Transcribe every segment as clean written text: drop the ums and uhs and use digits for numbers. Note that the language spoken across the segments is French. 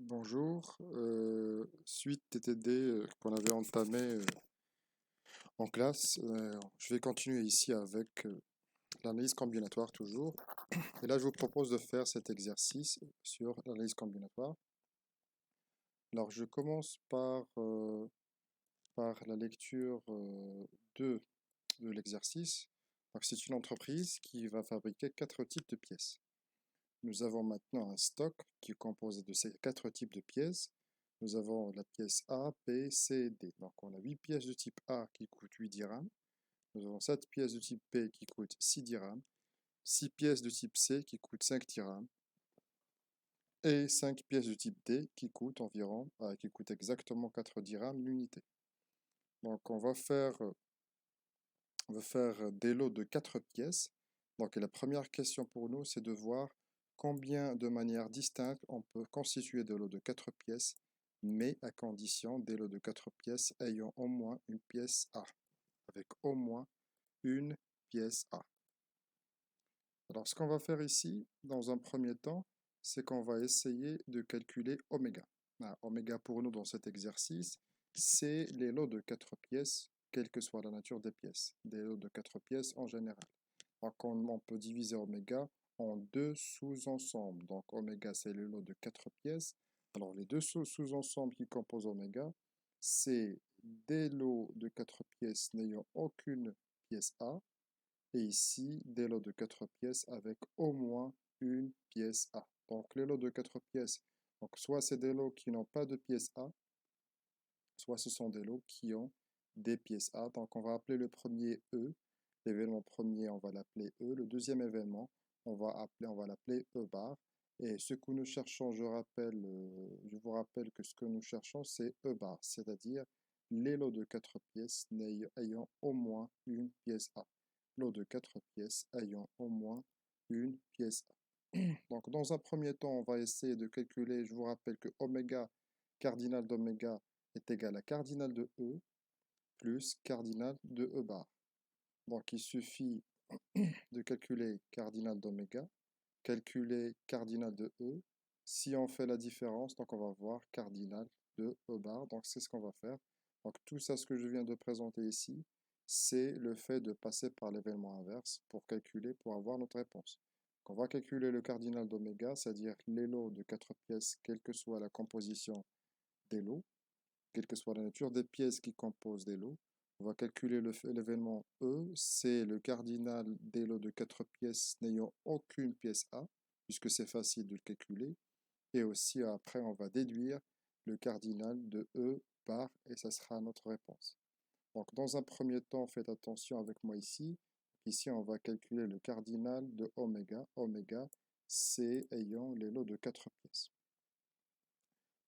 Bonjour, suite TTD qu'on avait entamé en classe, je vais continuer ici avec l'analyse combinatoire toujours. Et là, je vous propose de faire cet exercice sur l'analyse combinatoire. Alors, je commence par la lecture de l'exercice. Donc, c'est une entreprise qui va fabriquer 4 types de pièces. Nous avons maintenant un stock qui est composé de ces 4 types de pièces. Nous avons la pièce A, B, C et D. Donc on a 8 pièces de type A qui coûtent 8 dirhams. Nous avons 7 pièces de type B qui coûtent 6 dirhams. 6 pièces de type C qui coûtent 5 dirhams. Et 5 pièces de type D qui coûtent exactement 4 dirhams l'unité. Donc on va faire des lots de 4 pièces. Donc la première question pour nous, c'est de voir combien de manières distinctes on peut constituer des lots de 4 pièces, mais à condition des lots de 4 pièces ayant au moins une pièce A, avec au moins une pièce A. Alors ce qu'on va faire ici, dans un premier temps, c'est qu'on va essayer de calculer oméga. Oméga pour nous dans cet exercice, c'est les lots de 4 pièces, quelle que soit la nature des pièces, des lots de 4 pièces en général. Donc on peut diviser oméga en deux sous-ensembles. Donc oméga, c'est le lot de 4 pièces. Alors les deux sous-ensembles qui composent oméga, c'est des lots de 4 pièces n'ayant aucune pièce A, et ici des lots de 4 pièces avec au moins une pièce A. Donc les lots de 4 pièces, donc soit c'est des lots qui n'ont pas de pièce A, soit ce sont des lots qui ont des pièces A. Donc on va appeler le premier E. L'événement premier, on va l'appeler E. Le deuxième événement, on va l'appeler E bar. Et ce que nous cherchons, je vous rappelle que ce que nous cherchons, c'est E bar, c'est-à-dire les lots de 4 pièces ayant au moins une pièce A. Lot de 4 pièces ayant au moins une pièce A. Donc dans un premier temps, on va essayer de calculer, je vous rappelle que oméga, cardinal d'oméga, est égal à cardinal de E plus cardinal de E bar. Donc il suffit de calculer cardinal d'oméga, calculer cardinal de E. Si on fait la différence, donc on va voir cardinal de E bar. Donc c'est ce qu'on va faire. Donc tout ça, ce que je viens de présenter ici, c'est le fait de passer par l'événement inverse pour calculer, pour avoir notre réponse. Donc on va calculer le cardinal d'oméga, c'est-à-dire les lots de 4 pièces, quelle que soit la composition des lots, quelle que soit la nature des pièces qui composent des lots. On va calculer l'événement E, c'est le cardinal des lots de 4 pièces n'ayant aucune pièce A, puisque c'est facile de le calculer. Et aussi après, on va déduire le cardinal de E par, et ça sera notre réponse. Donc dans un premier temps, faites attention avec moi ici. Ici, on va calculer le cardinal de oméga. Oméga, c'est ayant les lots de 4 pièces.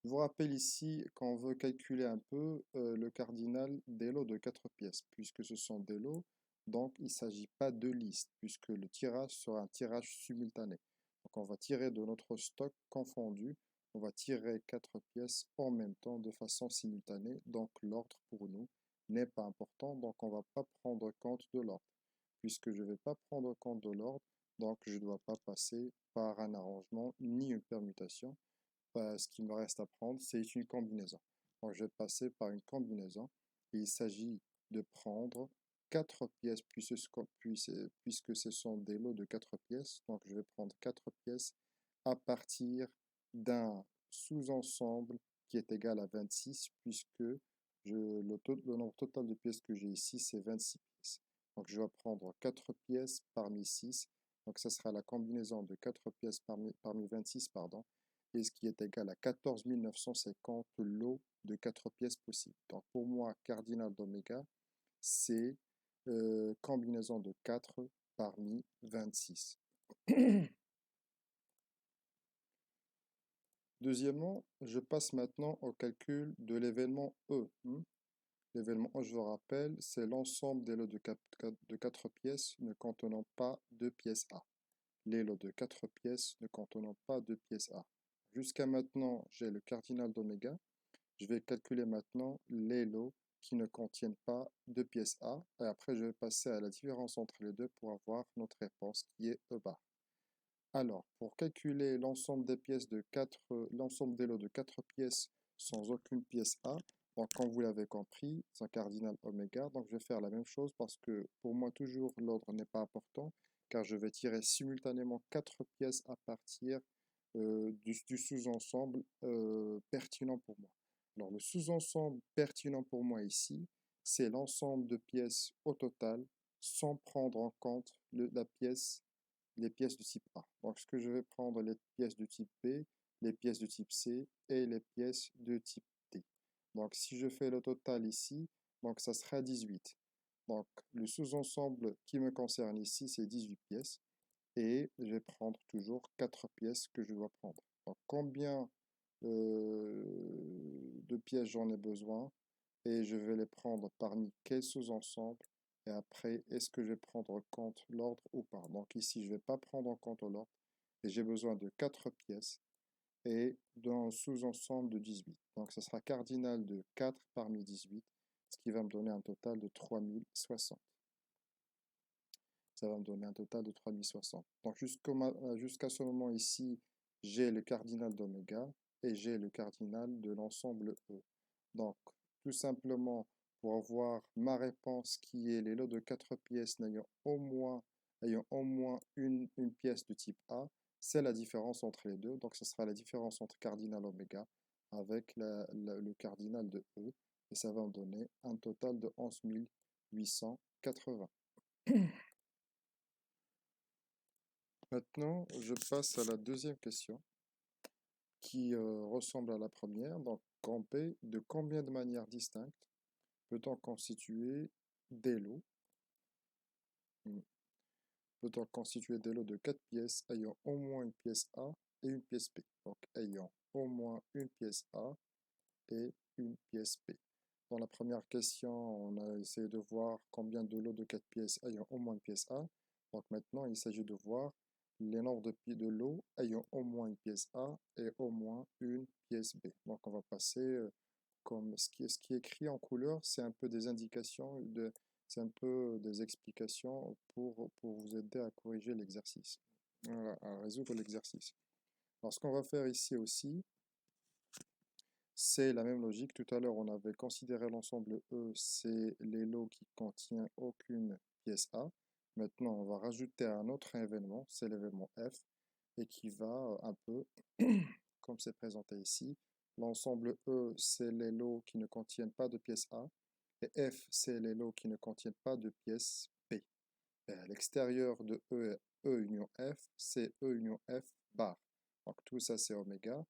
Je vous rappelle ici qu'on veut calculer un peu le cardinal des lots de 4 pièces, puisque ce sont des lots, donc il ne s'agit pas de liste, puisque le tirage sera un tirage simultané. Donc on va tirer de notre stock confondu, on va tirer 4 pièces en même temps de façon simultanée, donc l'ordre pour nous n'est pas important, donc on ne va pas prendre compte de l'ordre. Puisque je ne vais pas prendre compte de l'ordre, donc je ne dois pas passer par un arrangement ni une permutation. Ce qu'il me reste à prendre, c'est une combinaison. Donc, je vais passer par une combinaison. Il s'agit de prendre 4 pièces, puisque ce sont des lots de 4 pièces. Donc, je vais prendre 4 pièces à partir d'un sous-ensemble qui est égal à 26, puisque le nombre total de pièces que j'ai ici, c'est 26 pièces. Donc, je vais prendre 4 pièces parmi 6. Donc, ça sera la combinaison de 4 pièces parmi 26, pardon, et ce qui est égal à 14 950 lots de 4 pièces possibles. Donc pour moi, cardinal d'oméga, c'est combinaison de 4 parmi 26. Deuxièmement, je passe maintenant au calcul de l'événement E. L'événement E, je vous rappelle, c'est l'ensemble des lots de 4 pièces ne contenant pas de pièce A. Les lots de 4 pièces ne contenant pas de pièce A. Jusqu'à maintenant, j'ai le cardinal d'oméga. Je vais calculer maintenant les lots qui ne contiennent pas de pièce A. Et après, je vais passer à la différence entre les deux pour avoir notre réponse qui est E bar. Alors, pour calculer l'ensemble des pièces de 4, l'ensemble des lots de 4 pièces sans aucune pièce A, donc comme vous l'avez compris, c'est un cardinal oméga, donc je vais faire la même chose parce que pour moi toujours l'ordre n'est pas important, car je vais tirer simultanément 4 pièces à partir du sous-ensemble pertinent pour moi. Alors le sous-ensemble pertinent pour moi ici, c'est l'ensemble de pièces au total sans prendre en compte les pièces de type A. Donc, ce que je vais prendre les pièces de type B, les pièces de type C et les pièces de type D. Donc, si je fais le total ici, donc ça sera 18. Donc, le sous-ensemble qui me concerne ici, c'est 18 pièces. Et je vais prendre toujours 4 pièces que je dois prendre. Donc, combien de pièces j'en ai besoin? Et je vais les prendre parmi quel sous-ensemble et après, est-ce que je vais prendre en compte l'ordre ou pas? Donc ici, je ne vais pas prendre en compte l'ordre et j'ai besoin de 4 pièces et d'un sous-ensemble de 18. Donc ce sera cardinal de 4 parmi 18, ce qui va me donner un total de 3060. Ça va me donner un total de 3060. Donc jusqu'à ce moment ici, j'ai le cardinal d'oméga et j'ai le cardinal de l'ensemble E. Donc tout simplement, pour avoir ma réponse qui est les lots de 4 pièces ayant au moins une pièce de type A, c'est la différence entre les deux. Donc ce sera la différence entre cardinal oméga avec le cardinal de E. Et ça va me donner un total de 11 880. Maintenant, je passe à la deuxième question qui ressemble à la première. Donc, de combien de manières distinctes peut-on constituer des lots? Hmm. Peut-on constituer des lots de 4 pièces ayant au moins une pièce A et une pièce B? Donc, ayant au moins une pièce A et une pièce B. Dans la première question, on a essayé de voir combien de lots de 4 pièces ayant au moins une pièce A. Donc maintenant, il s'agit de voir les nombres de lots ayant au moins une pièce A et au moins une pièce B. Donc on va passer comme ce qui est écrit en couleur, c'est un peu des indications, c'est un peu des explications pour vous aider à corriger l'exercice, voilà, à résoudre l'exercice. Alors ce qu'on va faire ici aussi, c'est la même logique. Tout à l'heure, on avait considéré l'ensemble E, c'est les lots qui contiennent aucune pièce A. Maintenant, on va rajouter un autre événement, c'est l'événement F, et qui va un peu, comme c'est présenté ici, l'ensemble E, c'est les lots qui ne contiennent pas de pièce A, et F, c'est les lots qui ne contiennent pas de pièce B. Et à l'extérieur de E union F, c'est E union F bar. Donc tout ça, c'est oméga.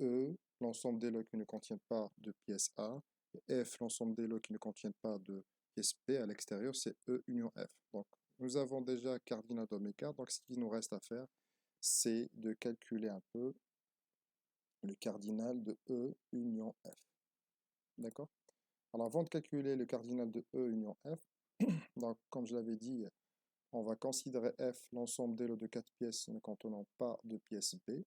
E, l'ensemble des lots qui ne contiennent pas de pièce A, et F, l'ensemble des lots qui ne contiennent pas de pièce B à l'extérieur, c'est E union F. Donc, nous avons déjà cardinal d'oméga, donc ce qu'il nous reste à faire, c'est de calculer un peu le cardinal de E union F. D'accord? Alors, avant de calculer le cardinal de E union F, donc, comme je l'avais dit, on va considérer F l'ensemble des lots de 4 pièces ne contenant pas de pièce B.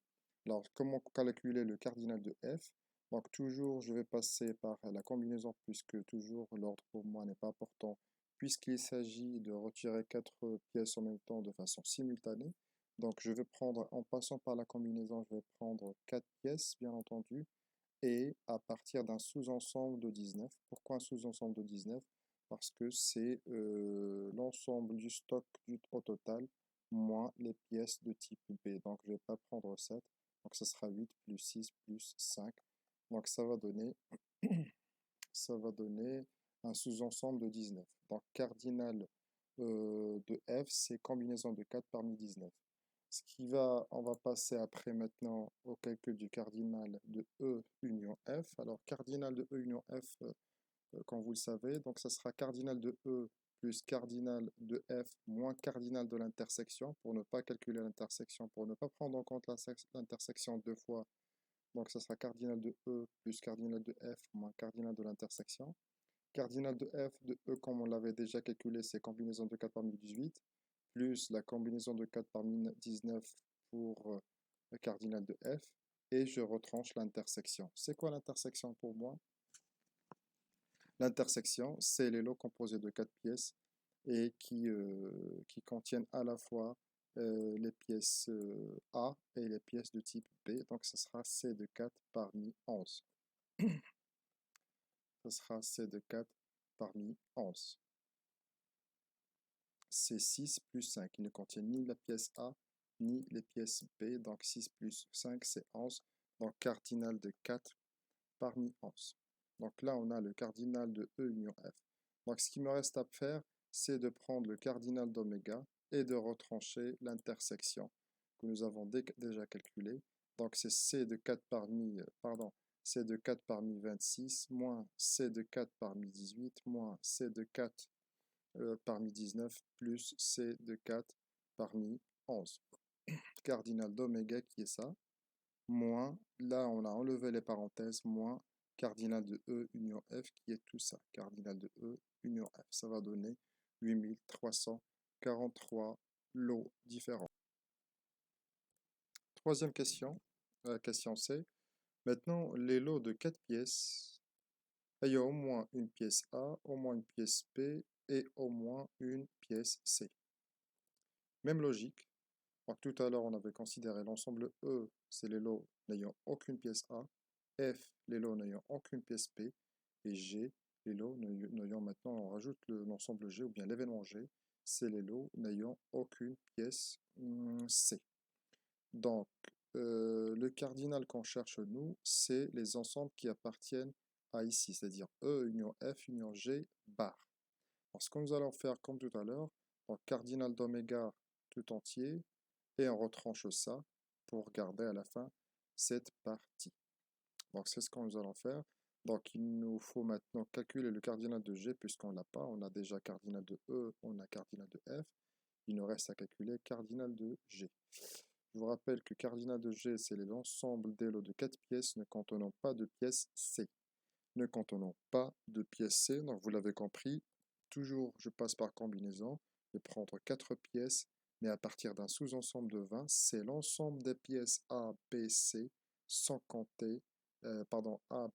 Alors, comment calculer le cardinal de F? Donc, toujours, je vais passer par la combinaison puisque toujours l'ordre pour moi n'est pas important puisqu'il s'agit de retirer 4 pièces en même temps de façon simultanée. Donc, je vais prendre, en passant par la combinaison, je vais prendre 4 pièces, bien entendu, et à partir d'un sous-ensemble de 19. Pourquoi un sous-ensemble de 19? Parce que c'est l'ensemble du stock au total moins les pièces de type B. Donc je ne vais pas prendre 7. Donc ce sera 8 plus 6 plus 5. Donc ça va donner un sous-ensemble de 19. Donc cardinal de F, c'est combinaison de 4 parmi 19. On va passer après maintenant au calcul du cardinal de E union F. Alors, cardinal de E union F, comme vous le savez, donc ça sera cardinal de E plus cardinal de F moins cardinal de l'intersection pour ne pas calculer l'intersection, pour ne pas prendre en compte l'intersection deux fois. Donc, ça sera cardinal de E plus cardinal de F moins cardinal de l'intersection. Cardinal de F de E, comme on l'avait déjà calculé, c'est combinaison de 4 parmi 18 plus la combinaison de 4 parmi 19 pour le cardinal de F, et je retranche l'intersection. C'est quoi l'intersection pour moi? L'intersection, c'est les lots composés de 4 pièces et qui contiennent à la fois les pièces A et les pièces de type B. Donc, ce sera C de 4 parmi 11. Ce sera C de 4 parmi 11. C'est 6 plus 5. Il ne contient ni la pièce A, ni les pièces B. Donc, 6 plus 5, c'est 11. Donc, cardinal de 4 parmi 11. Donc là, on a le cardinal de E union F. Donc, ce qui me reste à faire, c'est de prendre le cardinal d'oméga et de retrancher l'intersection que nous avons déjà calculée. Donc, c'est C de 4 parmi, C de 4 parmi 26, moins C de 4 parmi 18, moins C de 4 parmi 19, plus C de 4 parmi 11. Cardinal d'oméga qui est ça, moins, là on a enlevé les parenthèses, moins cardinal de E union F qui est tout ça. Cardinal de E union F, ça va donner 8343 lots différents. Troisième question, question C. Maintenant, les lots de 4 pièces ayant au moins une pièce A, au moins une pièce B et au moins une pièce C. Même logique. Donc, tout à l'heure, on avait considéré l'ensemble E, c'est les lots n'ayant aucune pièce A, F, les lots n'ayant aucune pièce B, et G, les lots n'ayant maintenant, on rajoute l'ensemble G, ou bien l'événement G, c'est les lots n'ayant aucune pièce C. Donc, le cardinal qu'on cherche, nous, c'est les ensembles qui appartiennent à ici, c'est-à-dire E union F union G bar. Alors, ce que nous allons faire comme tout à l'heure, donc cardinal d'oméga tout entier, et on retranche ça pour garder à la fin cette partie. Donc c'est ce que nous allons faire. Donc il nous faut maintenant calculer le cardinal de G puisqu'on ne l'a pas. On a déjà cardinal de E, on a cardinal de F. Il nous reste à calculer cardinal de G. Je vous rappelle que cardinal de G, c'est l'ensemble des lots de 4 pièces ne contenant pas de pièce C. Ne contenant pas de pièce C, donc vous l'avez compris, toujours je passe par combinaison, je vais prendre 4 pièces, mais à partir d'un sous-ensemble de 20, c'est l'ensemble des pièces A, B, C, sans compter, A,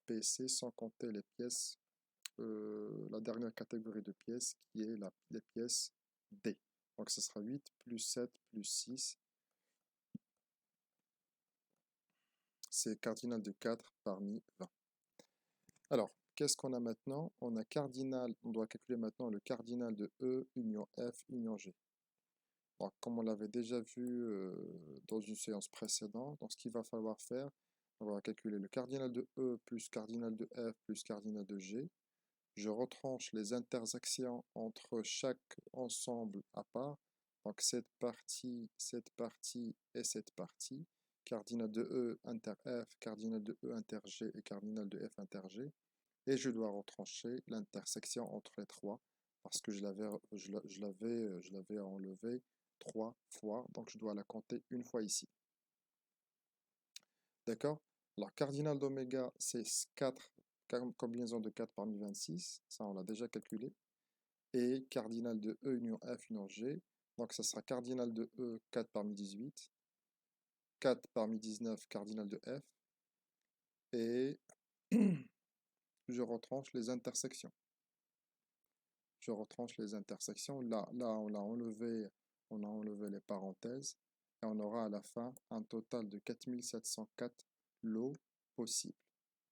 B, C, sans compter les pièces, la dernière catégorie de pièces qui est les pièces D. Donc ce sera 8 plus 7 plus 6, c'est cardinal de 4 parmi 20. Alors, qu'est-ce qu'on a maintenant? On a cardinal, on doit calculer maintenant le cardinal de E union F union G. Alors, comme on l'avait déjà vu dans une séance précédente, donc ce qu'il va falloir faire, on va calculer le cardinal de E plus cardinal de F plus cardinal de G. Je retranche les intersections entre chaque ensemble à part. Donc cette partie et cette partie. Cardinal de E inter F, cardinal de E inter G et cardinal de F inter G. Et je dois retrancher l'intersection entre les trois parce que je l'avais enlevé 3 fois, donc je dois la compter une fois ici. D'accord? Alors, cardinal d'oméga, c'est 4, combinaison de 4 parmi 26, ça on l'a déjà calculé. Et cardinal de E union F union G, donc ça sera cardinal de E 4 parmi 18, 4 parmi 19, cardinal de F, et je retranche les intersections. Je retranche les intersections. Là on a enlevé les parenthèses, et on aura à la fin un total de 4704 lots possibles.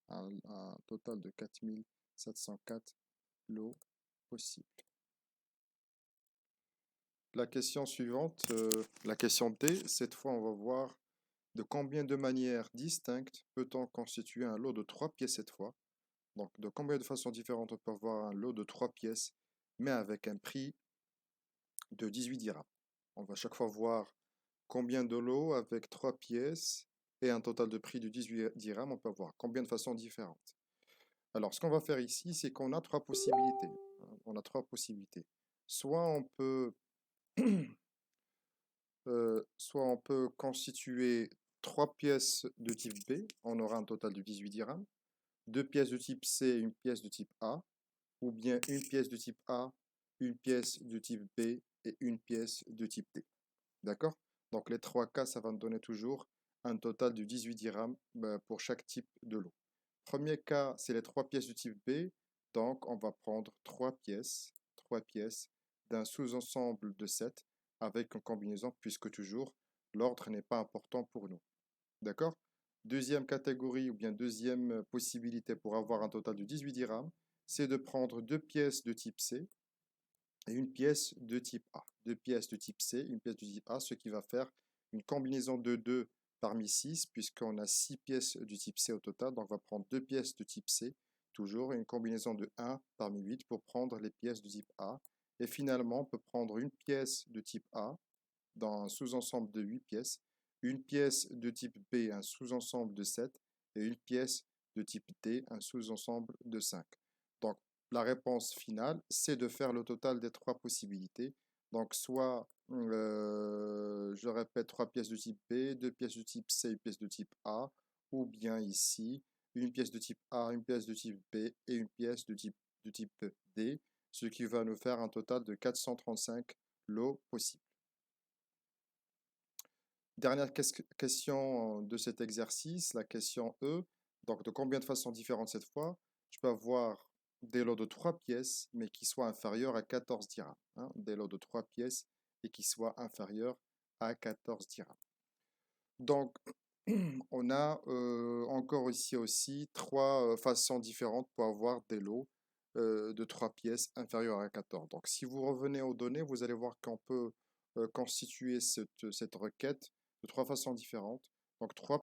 Un total de 4704 lots possibles. La question suivante, la question D, cette fois on va voir de combien de manières distinctes peut-on constituer un lot de 3 pièces cette fois. Donc de combien de façons différentes on peut avoir un lot de 3 pièces, mais avec un prix de 18 dirhams. On va chaque fois voir combien de lots avec 3 pièces et un total de prix de 18 dirhams, on peut voir combien de façons différentes. Alors ce qu'on va faire ici, c'est qu'on a 3 possibilités. On a 3 possibilités. Soit on peut constituer 3 pièces de type B, on aura un total de 18 dirhams, 2 pièces de type C et une pièce de type A, ou bien une pièce de type A, une pièce de type B et une pièce de type D. D'accord? Donc les 3 cas, ça va nous donner toujours un total de 18 dirhams pour chaque type de lot. Premier cas, c'est les 3 pièces de type B, donc on va prendre 3 pièces d'un sous-ensemble de 7. avec une combinaison, puisque toujours, l'ordre n'est pas important pour nous. D'accord? Deuxième catégorie ou bien deuxième possibilité pour avoir un total de 18 dirhams, c'est de prendre deux pièces de type C et une pièce de type A. Deux pièces de type C, une pièce de type A, ce qui va faire une combinaison de 2 parmi 6, puisqu'on a 6 pièces du type C au total. Donc on va prendre deux pièces de type C, toujours, et une combinaison de 1 parmi 8 pour prendre les pièces de type A. Et finalement, on peut prendre une pièce de type A dans un sous-ensemble de 8 pièces, une pièce de type B, un sous-ensemble de 7, et une pièce de type D, un sous-ensemble de 5. Donc, la réponse finale, c'est de faire le total des trois possibilités. Donc, soit, je répète, trois pièces de type B, deux pièces de type C, une pièce de type A, ou bien ici, une pièce de type A, une pièce de type B et une pièce de type D, ce qui va nous faire un total de 435 lots possibles. Dernière question de cet exercice, la question E. Donc, de combien de façons différentes cette fois? Je peux avoir des lots de 3 pièces, mais qui soient inférieurs à 14 dirhams, hein. Des lots de 3 pièces et qui soient inférieurs à 14 dirhams. Donc, on a encore ici aussi trois façons différentes pour avoir des lots de 3 pièces inférieurs à 14. Donc, si vous revenez aux données, vous allez voir qu'on peut constituer cette requête de trois façons différentes. Donc, 3